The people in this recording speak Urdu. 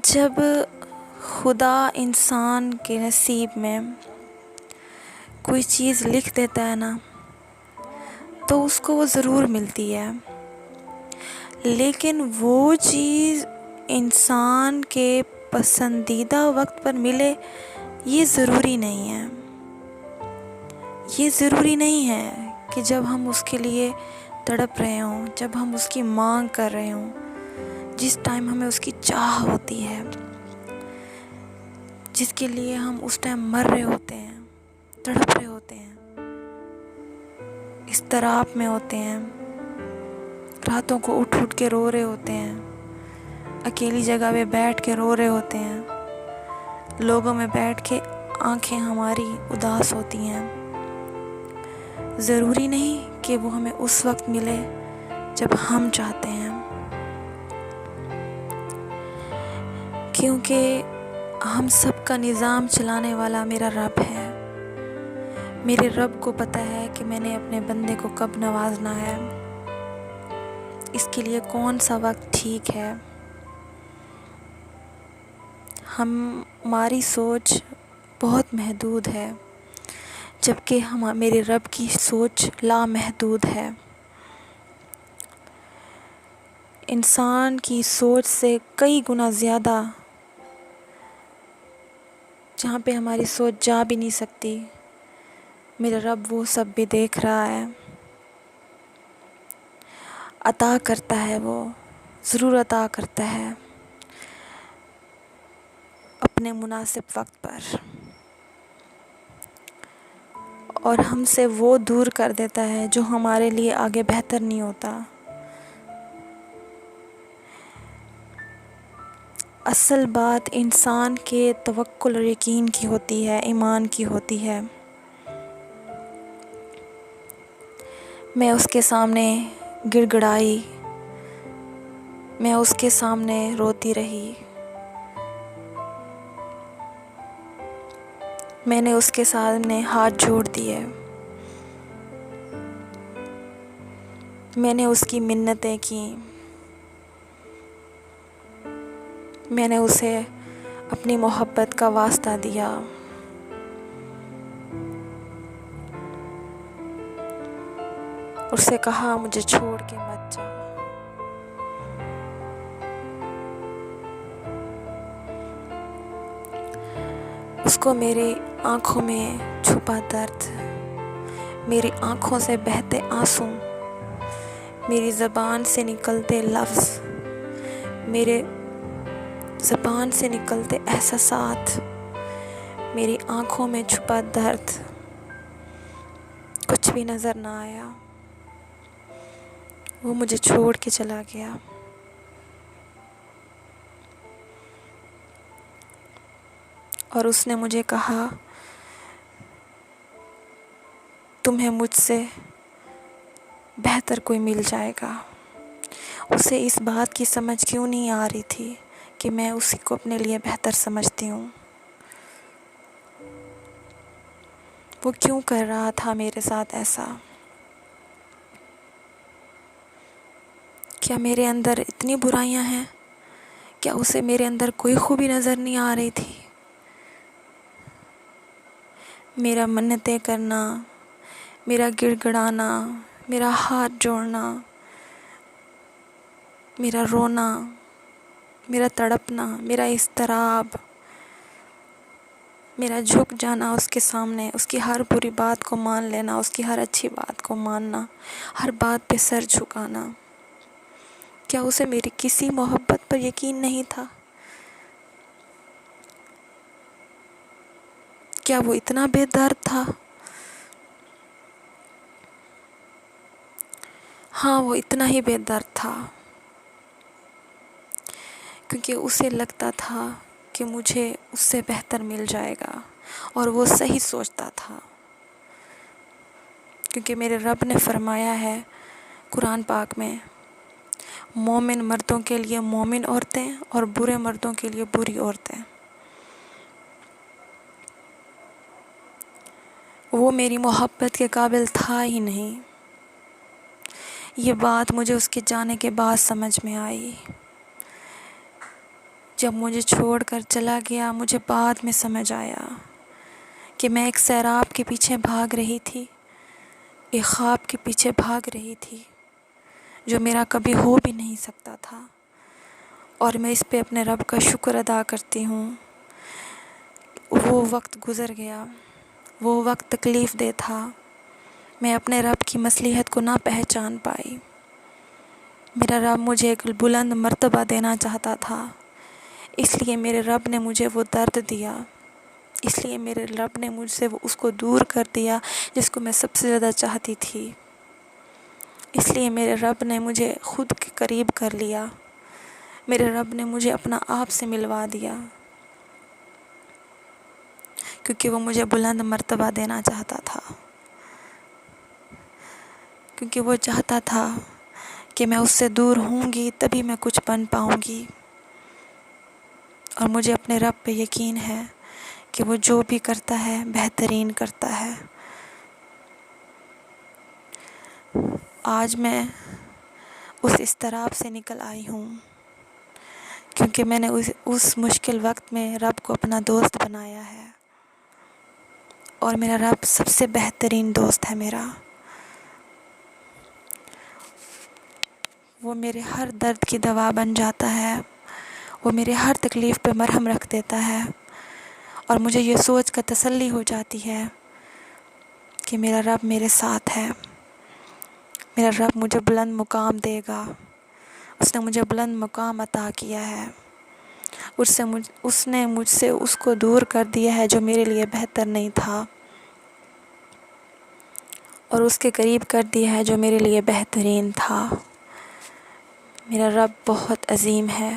جب خدا انسان کے نصیب میں کوئی چیز لکھ دیتا ہے نا تو اس کو وہ ضرور ملتی ہے، لیکن وہ چیز انسان کے پسندیدہ وقت پر ملے یہ ضروری نہیں ہے۔ یہ ضروری نہیں ہے کہ جب ہم اس کے لیے تڑپ رہے ہوں، جب ہم اس کی مانگ کر رہے ہوں، جس ٹائم ہمیں اس کی چاہ ہوتی ہے، جس کے لیے ہم اس ٹائم مر رہے ہوتے ہیں، تڑپ رہے ہوتے ہیں، اضطراب میں ہوتے ہیں، راتوں کو اٹھ اٹھ کے رو رہے ہوتے ہیں، اکیلی جگہ پہ بیٹھ کے رو رہے ہوتے ہیں، لوگوں میں بیٹھ کے آنکھیں ہماری اداس ہوتی ہیں۔ ضروری نہیں کہ وہ ہمیں اس وقت ملے جب ہم چاہتے ہیں، کیونکہ ہم سب کا نظام چلانے والا میرا رب ہے۔ میرے رب کو پتہ ہے کہ میں نے اپنے بندے کو کب نوازنا ہے، اس کے لیے کون سا وقت ٹھیک ہے۔ ہماری سوچ بہت محدود ہے، جبکہ میرے رب کی سوچ لامحدود ہے۔ انسان کی سوچ سے کئی گنا زیادہ، جہاں پہ ہماری سوچ جا بھی نہیں سکتی، میرا رب وہ سب بھی دیکھ رہا ہے۔ عطا کرتا ہے، وہ ضرور عطا کرتا ہے اپنے مناسب وقت پر، اور ہم سے وہ دور کر دیتا ہے جو ہمارے لیے آگے بہتر نہیں ہوتا۔ اصل بات انسان کے توکل اور یقین کی ہوتی ہے، ایمان کی ہوتی ہے۔ میں اس کے سامنے گڑ گڑائی، میں اس کے سامنے روتی رہی، میں نے اس کے سامنے ہاتھ جوڑ دیے، میں نے اس کی منتیں کی، میں نے اسے اپنی محبت کا واسطہ دیا۔ اس سے کہا مجھے چھوڑ کے مت جا۔ اس کو میری آنکھوں میں چھپا درد، میری آنکھوں سے بہتے آنسو، میری زبان سے نکلتے لفظ، میرے زبان سے نکلتے احساسات، میری آنکھوں میں چھپا درد، کچھ بھی نظر نہ آیا۔ وہ مجھے چھوڑ کے چلا گیا۔ اور اس نے مجھے کہا تمہیں مجھ سے بہتر کوئی مل جائے گا۔ اسے اس بات کی سمجھ کیوں نہیں آ رہی تھی کہ میں اسی کو اپنے لیے بہتر سمجھتی ہوں؟ وہ کیوں کر رہا تھا میرے ساتھ ایسا؟ کیا میرے اندر اتنی برائیاں ہیں؟ کیا اسے میرے اندر کوئی خوبی نظر نہیں آ رہی تھی؟ میرا منتیں کرنا، میرا گڑ گڑانا، میرا ہاتھ جوڑنا، میرا رونا، میرا تڑپنا، میرا اضطراب، میرا جھک جانا اس کے سامنے، اس کی ہر بری بات کو مان لینا، اس کی ہر اچھی بات کو ماننا، ہر بات پہ سر جھکانا، کیا اسے میری کسی محبت پر یقین نہیں تھا؟ کیا وہ اتنا بے درد تھا؟ ہاں، وہ اتنا ہی بے درد تھا، کیونکہ اسے لگتا تھا کہ مجھے اس سے بہتر مل جائے گا، اور وہ صحیح سوچتا تھا، کیونکہ میرے رب نے فرمایا ہے قرآن پاک میں، مومن مردوں کے لیے مومن عورتیں اور برے مردوں کے لیے بری عورتیں۔ وہ میری محبت کے قابل تھا ہی نہیں۔ یہ بات مجھے اس کے جانے کے بعد سمجھ میں آئی۔ جب مجھے چھوڑ کر چلا گیا مجھے بعد میں سمجھ آیا کہ میں ایک سیراب کے پیچھے بھاگ رہی تھی، ایک خواب کے پیچھے بھاگ رہی تھی جو میرا کبھی ہو بھی نہیں سکتا تھا۔ اور میں اس پہ اپنے رب کا شکر ادا کرتی ہوں۔ وہ وقت گزر گیا، وہ وقت تکلیف دہ تھا، میں اپنے رب کی مصلحت کو نہ پہچان پائی۔ میرا رب مجھے ایک بلند مرتبہ دینا چاہتا تھا، اس لیے میرے رب نے مجھے وہ درد دیا، اس لیے میرے رب نے مجھ سے اس کو دور کر دیا جس کو میں سب سے زیادہ چاہتی تھی۔ اس لیے میرے رب نے مجھے خود کے قریب کر لیا، میرے رب نے مجھے اپنا آپ سے ملوا دیا، کیونکہ وہ مجھے بلند مرتبہ دینا چاہتا تھا، کیونکہ وہ چاہتا تھا کہ میں اس سے دور ہوں گی تبھی میں کچھ بن پاؤں گی۔ اور مجھے اپنے رب پہ یقین ہے کہ وہ جو بھی کرتا ہے بہترین کرتا ہے۔ آج میں اس اضطراب سے نکل آئی ہوں کیونکہ میں نے اس مشکل وقت میں رب کو اپنا دوست بنایا ہے، اور میرا رب سب سے بہترین دوست ہے میرا۔ وہ میرے ہر درد کی دوا بن جاتا ہے، وہ میرے ہر تکلیف پہ مرہم رکھ دیتا ہے، اور مجھے یہ سوچ کر تسلی ہو جاتی ہے کہ میرا رب میرے ساتھ ہے، میرا رب مجھے بلند مقام دے گا۔ اس نے مجھے بلند مقام عطا کیا ہے، اس نے مجھ سے اس کو دور کر دیا ہے جو میرے لیے بہتر نہیں تھا، اور اس کے قریب کر دیا ہے جو میرے لیے بہترین تھا۔ میرا رب بہت عظیم ہے۔